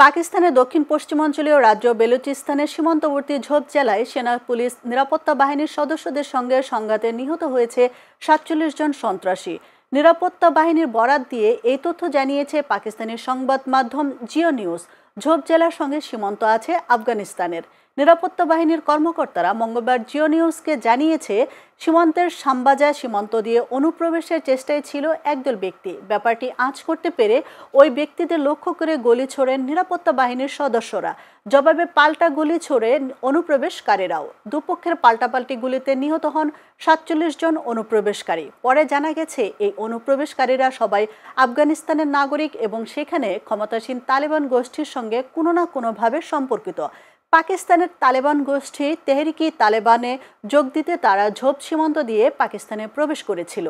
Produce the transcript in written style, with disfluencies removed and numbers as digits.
পাকিস্তানের দক্ষিণ পশ্চিমাঞ্চলীয় রাজ্য বেলুচিস্তানের সীমান্তবর্তী ঝোপ জেলায় সেনা পুলিশ নিরাপত্তা বাহিনীর সদস্যদের সঙ্গে সংঘাতে নিহত হয়েছে ৪৭ জন সন্ত্রাসী। নিরাপত্তা বাহিনীর বরাত দিয়ে এই তথ্য জানিয়েছে পাকিস্তানি সংবাদ মাধ্যম জিও নিউজ। ঝোপ জেলার সঙ্গে সীমান্ত আছে আফগানিস্তানের। নিরাপত্তা বাহিনীর কর্মকর্তারা মঙ্গলবার জিও নিউজকে জানিয়েছে, সীমান্তের সাম্বাজা সীমান্ত দিয়ে অনুপ্রবেশের চেষ্টায় ছিল একদল ব্যক্তি। ব্যাপারটি আঁচ করতে পেরে ওই ব্যক্তিদের লক্ষ্য করে গুলি ছোড়েন নিরাপত্তা বাহিনীর সদস্যরা। জবাবে পাল্টা গুলি ছোড়ে অনুপ্রবেশকারীরাও। দুপক্ষের পাল্টাপাল্টি গুলিতে নিহত হন ৪৭ জন অনুপ্রবেশকারী। পরে জানা গেছে, এই অনুপ্রবেশকারীরা সবাই আফগানিস্তানের নাগরিক এবং সেখানে ক্ষমতাসীন তালেবান গোষ্ঠীর সঙ্গে কোনো না কোনোভাবে সম্পর্কিত। পাকিস্তানের তালেবান গোষ্ঠী তেহরিকি তালেবানে যোগ দিতে তারা ঝোপ সীমান্ত দিয়ে পাকিস্তানে প্রবেশ করেছিল।